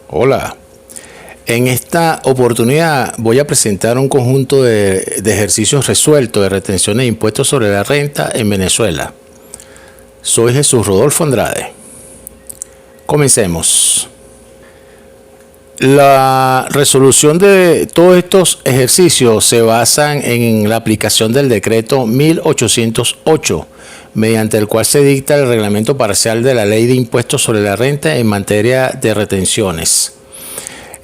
Hola, en esta oportunidad voy a presentar un conjunto de ejercicios resueltos de retención de impuestos sobre la renta en Venezuela. Soy Jesús Rodolfo Andrade. Comencemos. La resolución de todos estos ejercicios se basan en la aplicación del decreto 1808, mediante el cual se dicta el reglamento parcial de la Ley de Impuestos sobre la Renta en materia de retenciones.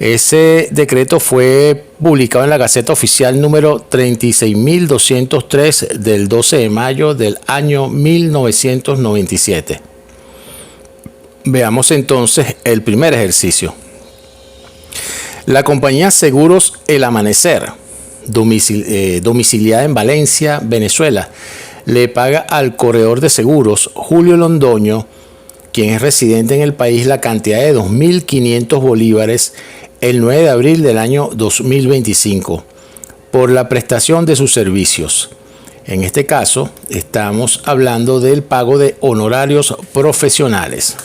Ese decreto fue publicado en la Gaceta Oficial número 36.203 del 12 de mayo del año 1997. Veamos entonces el primer ejercicio. La compañía Seguros El Amanecer, domiciliada en Valencia, Venezuela, le paga al corredor de seguros Julio Londoño, quien es residente en el país, la cantidad de 2.500 bolívares el 9 de abril del año 2025 por la prestación de sus servicios. En este caso, estamos hablando del pago de honorarios profesionales.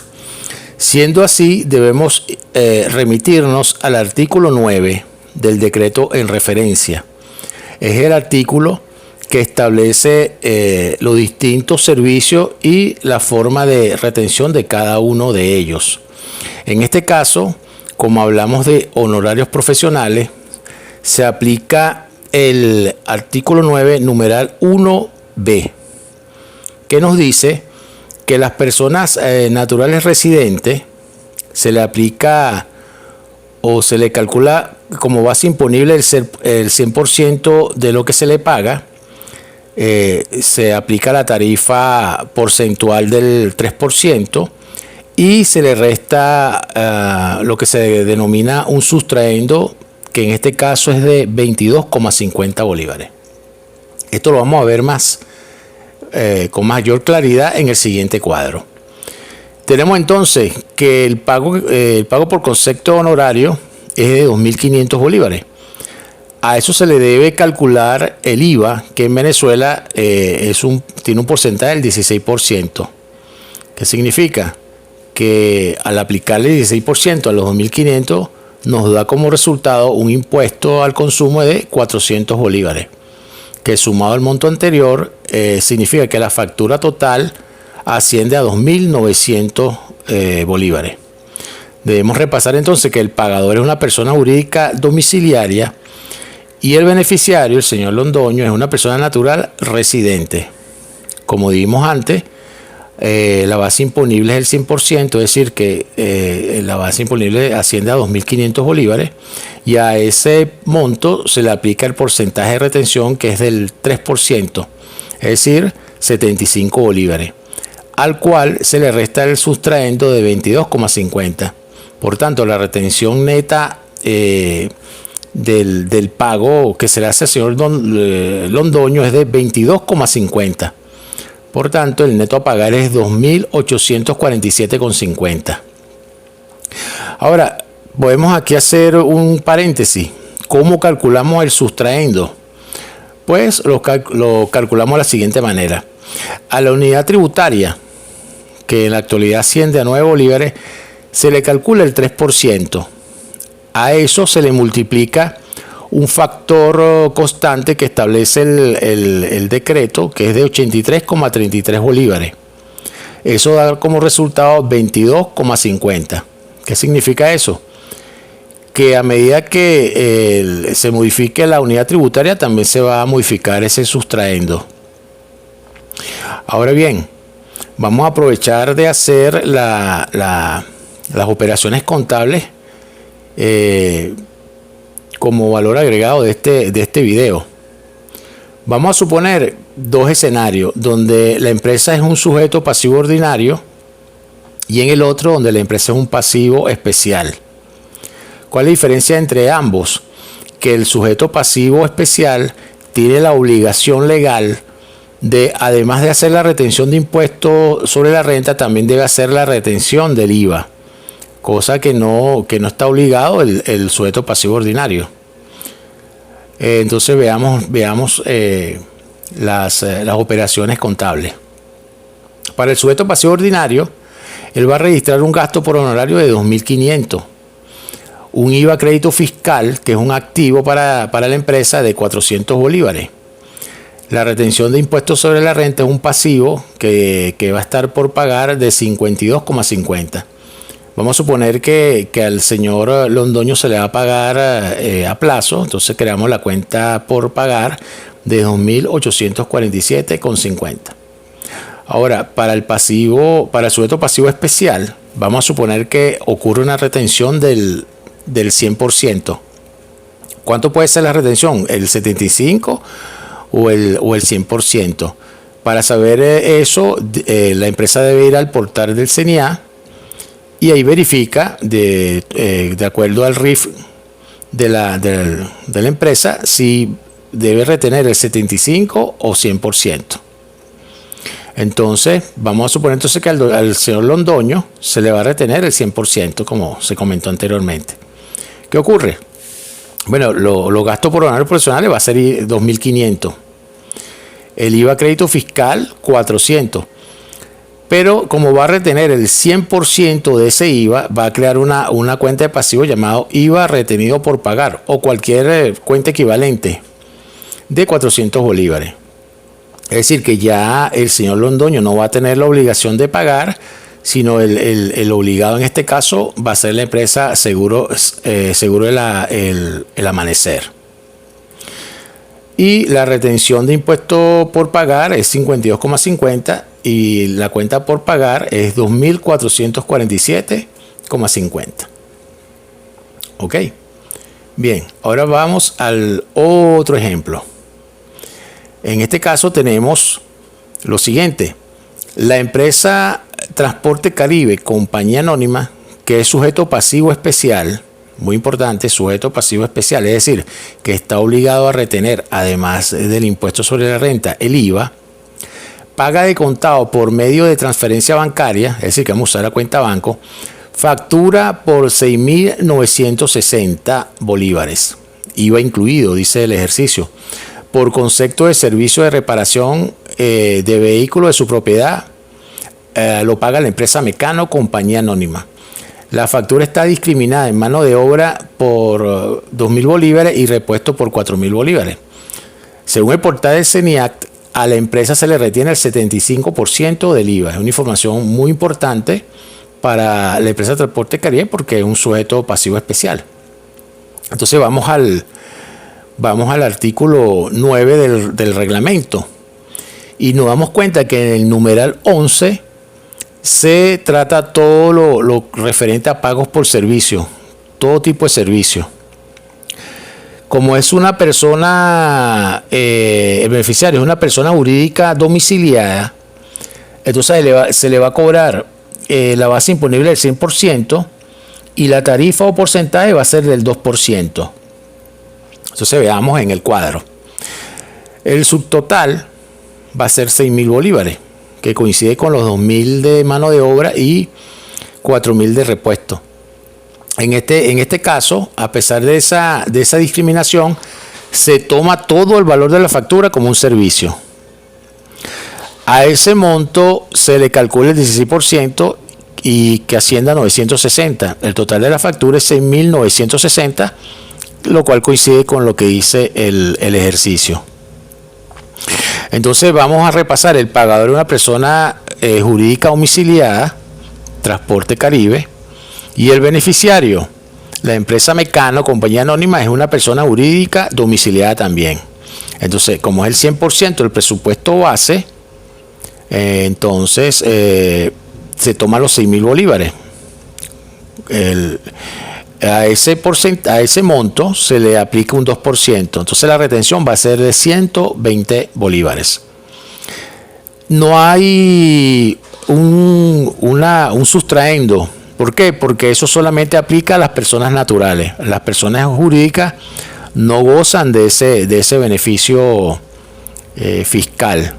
Siendo así, debemos remitirnos al artículo 9 del decreto en referencia. Es el artículo que establece los distintos servicios y la forma de retención de cada uno de ellos. En este caso, como hablamos de honorarios profesionales, se aplica el artículo 9, numeral 1b, que nos dice que las personas naturales residentes se le aplica o se le calcula como base imponible el 100% de lo que se le paga. Se aplica la tarifa porcentual del 3% y se le resta lo que se denomina un sustraendo, que en este caso es de 22,50 bolívares. Esto lo vamos a ver más con mayor claridad en el siguiente cuadro. Tenemos entonces que el pago por concepto honorario es de 2.500 bolívares. A eso se le debe calcular el IVA, que en Venezuela tiene un porcentaje del 16%. ¿Qué significa? Que al aplicarle el 16% a los 2.500 nos da como resultado un impuesto al consumo de 400 bolívares, que sumado al monto anterior significa que la factura total asciende a 2.900 bolívares. Debemos repasar entonces que el pagador es una persona jurídica domiciliaria y el beneficiario, el señor Londoño, es una persona natural residente. Como dijimos antes, la base imponible es el 100%, es decir, que la base imponible asciende a 2.500 bolívares y a ese monto se le aplica el porcentaje de retención, que es del 3%, es decir, 75 bolívares, al cual se le resta el sustraendo de 22,50. Por tanto, la retención neta del pago que se le hace al señor Londoño es de 22,50. Por tanto, el neto a pagar es 2.847,50. Ahora, podemos aquí hacer un paréntesis. ¿Cómo calculamos el sustraendo? Pues lo calculamos de la siguiente manera. A la unidad tributaria, que en la actualidad asciende a 9 bolívares, se le calcula el 3%. A eso se le multiplica un factor constante que establece el decreto, que es de 83,33 bolívares. Eso da como resultado 22,50. ¿Qué significa eso? Que a medida que se modifique la unidad tributaria, también se va a modificar ese sustraendo. Ahora bien, vamos a aprovechar de hacer las operaciones contables como valor agregado de este video. Vamos a suponer dos escenarios donde la empresa es un sujeto pasivo ordinario y en el otro donde la empresa es un pasivo especial. ¿Cuál es la diferencia entre ambos? Que el sujeto pasivo especial tiene la obligación legal de, además de hacer la retención de impuestos sobre la renta, también debe hacer la retención del IVA, cosa que no está obligado el sujeto pasivo ordinario. Entonces veamos las operaciones contables. Para el sujeto pasivo ordinario, él va a registrar un gasto por honorario de 2.500. un IVA crédito fiscal, que es un activo para la empresa, de 400 bolívares. La retención de impuestos sobre la renta es un pasivo que va a estar por pagar de 52,50. Vamos a suponer que al señor Londoño se le va a pagar a plazo, entonces creamos la cuenta por pagar de 2.847,50. Ahora, para el sujeto pasivo especial, vamos a suponer que ocurre una retención del 100%. ¿Cuánto puede ser la retención? ¿El 75% o el 100%? Para saber eso, la empresa debe ir al portal del CENIA y ahí verifica, de acuerdo al RIF de la empresa, si debe retener el 75% o 100%. Entonces, vamos a suponer entonces que al señor Londoño se le va a retener el 100%, como se comentó anteriormente. ¿Qué ocurre? Bueno, los gastos por honorarios profesionales va a ser 2.500. El IVA crédito fiscal, 400. Pero como va a retener el 100% de ese IVA, va a crear una cuenta de pasivo llamado IVA retenido por pagar o cualquier cuenta equivalente de 400 bolívares. Es decir, que ya el señor Londoño no va a tener la obligación de pagar, sino el obligado en este caso va a ser la empresa Seguro el Amanecer. Y la retención de impuesto por pagar es 52,50 y la cuenta por pagar es 2.447,50. Ok. Bien, ahora vamos al otro ejemplo. En este caso tenemos lo siguiente. La empresa Transporte Caribe, compañía anónima, que es sujeto pasivo especial, muy importante, sujeto pasivo especial, es decir, que está obligado a retener, además del impuesto sobre la renta, el IVA, paga de contado por medio de transferencia bancaria, es decir, que vamos a usar la cuenta banco, factura por 6.960 bolívares, IVA incluido, dice el ejercicio, por concepto de servicio de reparación de vehículo de su propiedad, lo paga la empresa Mecano, compañía anónima. La factura está discriminada en mano de obra por 2.000 bolívares y repuesto por 4.000 bolívares. Según el portal del CENIAC, a la empresa se le retiene el 75% del IVA. Es una información muy importante para la empresa de Transporte Caribe porque es un sujeto pasivo especial. Entonces vamos al artículo 9 del reglamento y nos damos cuenta que en el numeral 11 se trata todo lo referente a pagos por servicio, todo tipo de servicio. Como es una persona, el beneficiario es una persona jurídica domiciliada, entonces se le va a cobrar la base imponible del 100% y la tarifa o porcentaje va a ser del 2%. Entonces veamos en el cuadro. El subtotal va a ser 6.000 bolívares, que coincide con los 2.000 de mano de obra y 4.000 de repuesto. En este caso, a pesar de esa discriminación, se toma todo el valor de la factura como un servicio. A ese monto se le calcula el 16% y que ascienda a 960. El total de la factura es 6.960, lo cual coincide con lo que dice el ejercicio. Entonces vamos a repasar. El pagador es una persona jurídica domiciliada, Transporte Caribe, y el beneficiario, la empresa Mecano, compañía anónima, es una persona jurídica domiciliada también. Entonces, como es el 100% del presupuesto base, entonces se toman los 6.000 bolívares. A ese monto se le aplica un 2%. Entonces la retención va a ser de 120 bolívares. No hay un sustraendo. ¿Por qué? Porque eso solamente aplica a las personas naturales. Las personas jurídicas no gozan de ese beneficio fiscal.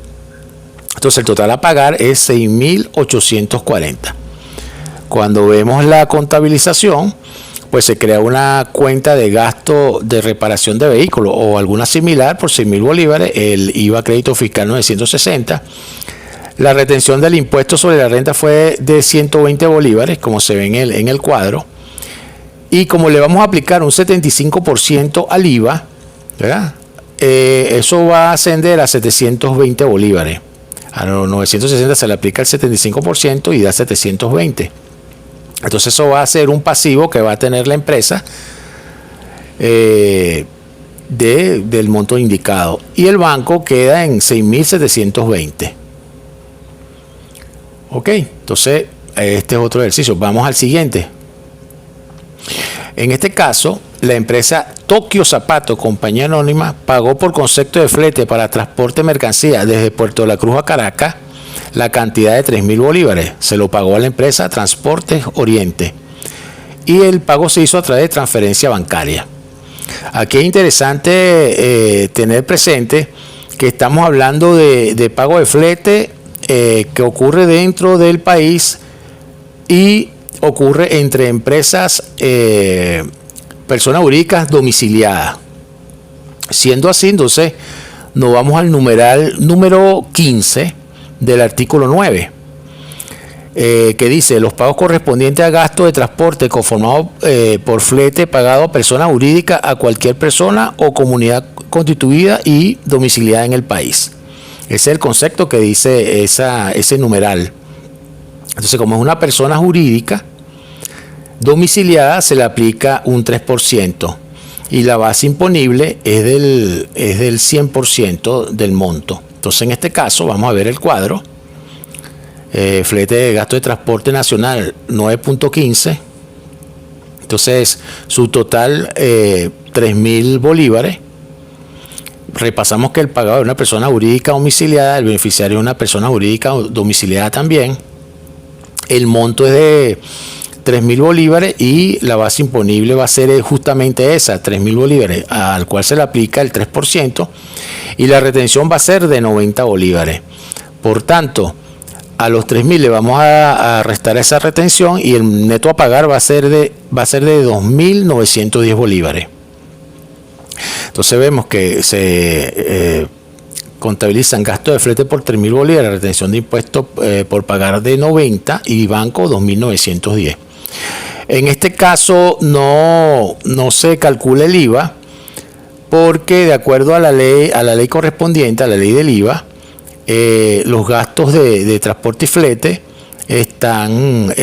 Entonces el total a pagar es 6.840. Cuando vemos la contabilización, pues se crea una cuenta de gasto de reparación de vehículos o alguna similar por 6.000 bolívares, el IVA crédito fiscal 960. La retención del impuesto sobre la renta fue de 120 bolívares, como se ve en el cuadro. Y como le vamos a aplicar un 75% al IVA, ¿verdad? Eso va a ascender a 720 bolívares. A los 960 se le aplica el 75% y da 720. Entonces eso va a ser un pasivo que va a tener la empresa del monto indicado. Y el banco queda en 6.720. Ok, entonces este es otro ejercicio. Vamos al siguiente. En este caso, la empresa Tokio Zapato, compañía anónima, pagó por concepto de flete para transporte de mercancía desde Puerto La Cruz a Caracas la cantidad de 3.000 bolívares. Se lo pagó a la empresa Transportes Oriente. Y el pago se hizo a través de transferencia bancaria. Aquí es interesante tener presente que estamos hablando de pago de flete que ocurre dentro del país y ocurre entre empresas, personas jurídicas domiciliadas. Siendo así, entonces nos vamos al numeral número 15 del artículo 9, que dice: los pagos correspondientes a gastos de transporte conformados por flete pagado a persona jurídica, a cualquier persona o comunidad constituida y domiciliada en el país. Ese es el concepto que dice ese numeral. Entonces, como es una persona jurídica domiciliada, se le aplica un 3% y la base imponible es del 100% del monto. Entonces, en este caso, vamos a ver el cuadro. Flete de gasto de transporte nacional 9.15. Entonces, su total 3.000 bolívares. Repasamos que el pagador es una persona jurídica domiciliada, el beneficiario es una persona jurídica domiciliada también. El monto es de 3.000 bolívares y la base imponible va a ser justamente esa, 3.000 bolívares, al cual se le aplica el 3%, y la retención va a ser de 90 bolívares. Por tanto, a los 3.000 le vamos a restar esa retención y el neto a pagar va a ser de 2.910 bolívares. Entonces vemos que se contabilizan gastos de flete por 3.000 bolívares, retención de impuestos por pagar de 90 y banco 2.910. En este caso no se calcula el IVA porque, de acuerdo a la ley correspondiente, a la ley del IVA, los gastos de transporte y flete están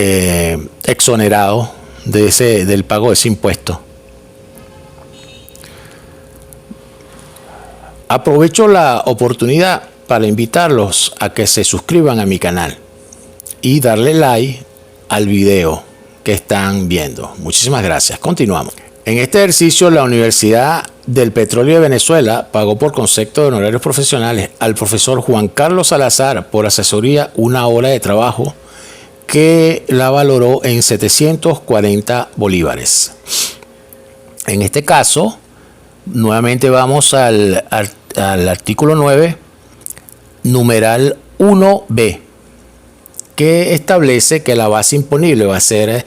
exonerados del pago de ese impuesto. Aprovecho la oportunidad para invitarlos a que se suscriban a mi canal y darle like al video que están viendo. Muchísimas gracias. Continuamos. En este ejercicio, la Universidad del Petróleo de Venezuela pagó por concepto de honorarios profesionales al profesor Juan Carlos Salazar por asesoría una hora de trabajo que la valoró en 740 bolívares. En este caso, nuevamente vamos al artículo 9, numeral 1b, que establece que la base imponible va a ser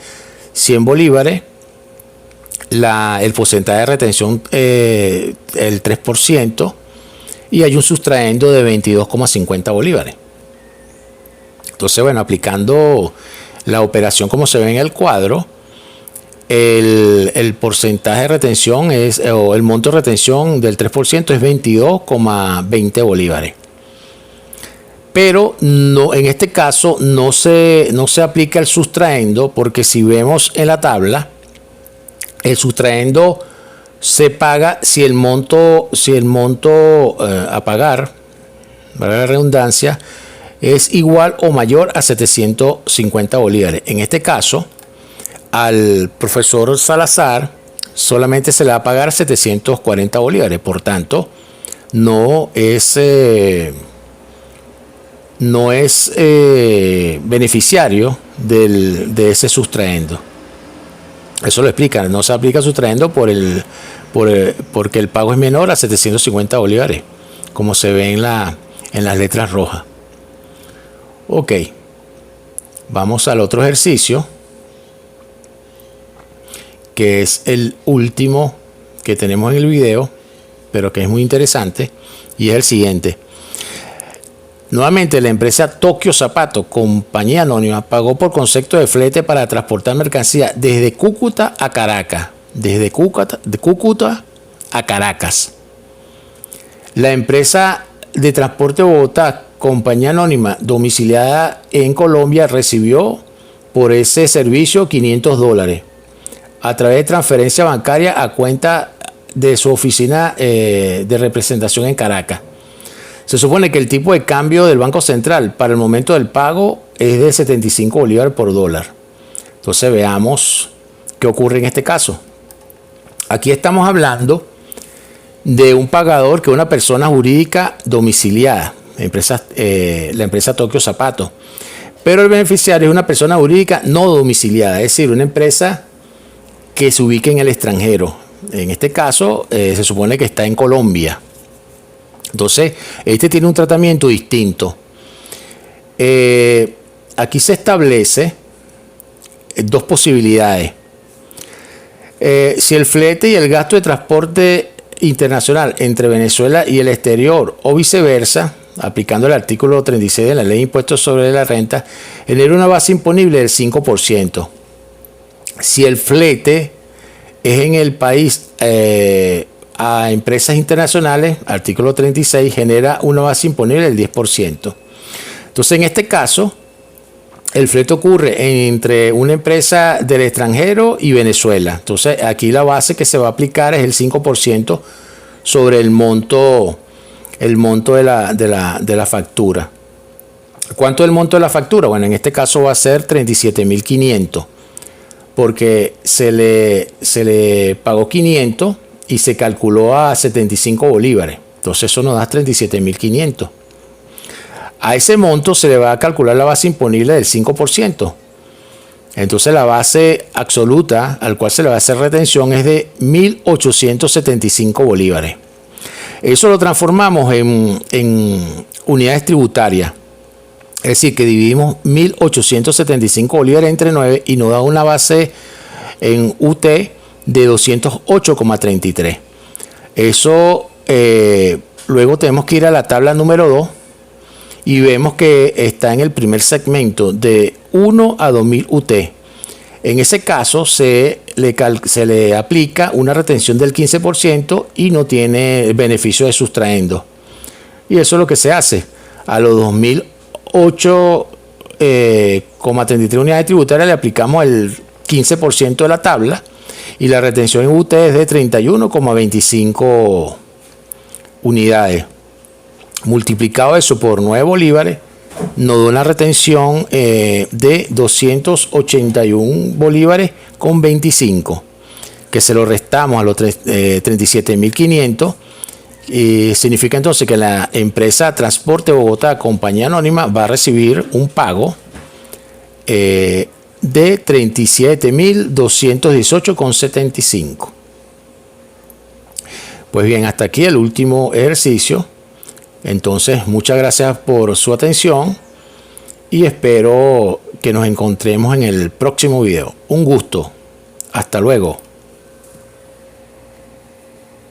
100 bolívares, el porcentaje de retención el 3%, y hay un sustraendo de 22,50 bolívares. Entonces, bueno, aplicando la operación como se ve en el cuadro, el porcentaje de retención o el monto de retención del 3% es 22,20 bolívares. Pero no, en este caso no se aplica el sustraendo, porque si vemos en la tabla, el sustraendo se paga si el monto a pagar, para la redundancia, es igual o mayor a 750 bolívares. En este caso, al profesor Salazar solamente se le va a pagar 740 bolívares. Por tanto, no es beneficiario de ese sustraendo. Eso lo explica. No se aplica sustraendo porque el pago es menor a 750 bolívares, como se ve en las letras rojas. Ok, vamos al otro ejercicio, que es el último que tenemos en el video, pero que es muy interesante, y es el siguiente. Nuevamente, la empresa Tokio Zapato, compañía anónima, pagó por concepto de flete para transportar mercancía desde Cúcuta a Caracas. Desde Cúcuta a Caracas. La empresa de transporte Bogotá, compañía anónima, domiciliada en Colombia, recibió por ese servicio $500 a través de transferencia bancaria a cuenta de su oficina de representación en Caracas. Se supone que el tipo de cambio del Banco Central para el momento del pago es de 75 bolívares por dólar. Entonces veamos qué ocurre en este caso. Aquí estamos hablando de un pagador que es una persona jurídica domiciliada, la empresa Tokio Zapato. Pero el beneficiario es una persona jurídica no domiciliada, es decir, una empresa que se ubique en el extranjero. En este caso, se supone que está en Colombia. Entonces, este tiene un tratamiento distinto. Aquí se establece dos posibilidades. Si el flete y el gasto de transporte internacional entre Venezuela y el exterior o viceversa, aplicando el artículo 36 de la Ley de Impuestos sobre la Renta, genera una base imponible del 5%. Si el flete es en el país a empresas internacionales, artículo 36, genera una base imponible del 10%. Entonces, en este caso, el flete ocurre entre una empresa del extranjero y Venezuela. Entonces, aquí la base que se va a aplicar es el 5% sobre el monto de la factura. ¿Cuánto es el monto de la factura? Bueno, en este caso va a ser 37.500, porque se le pagó 500 y se calculó a 75 bolívares. Entonces eso nos da 37.500. A ese monto se le va a calcular la base imponible del 5%. Entonces la base absoluta al cual se le va a hacer retención es de 1.875 bolívares. Eso lo transformamos en unidades tributarias. Es decir, que dividimos 1.875 bolívares entre 9 y nos da una base en UT de 208,33. Eso luego tenemos que ir a la tabla número 2 y vemos que está en el primer segmento de 1 a 2000 UT. En ese caso se le aplica una retención del 15% y no tiene beneficio de sustraendo. Y eso es lo que se hace. A los 2008,33 unidades tributarias le aplicamos el 15% de la tabla y la retención en UT es de 31,25 unidades. Multiplicado eso por 9 bolívares, nos da una retención de 281 bolívares con 25, que se lo restamos a los 37.500. Significa entonces que la empresa Transporte Bogotá, compañía anónima, va a recibir un pago de 37.218,75. Pues bien, hasta aquí el último ejercicio. Entonces, muchas gracias por su atención y espero que nos encontremos en el próximo video. Un gusto. Hasta luego.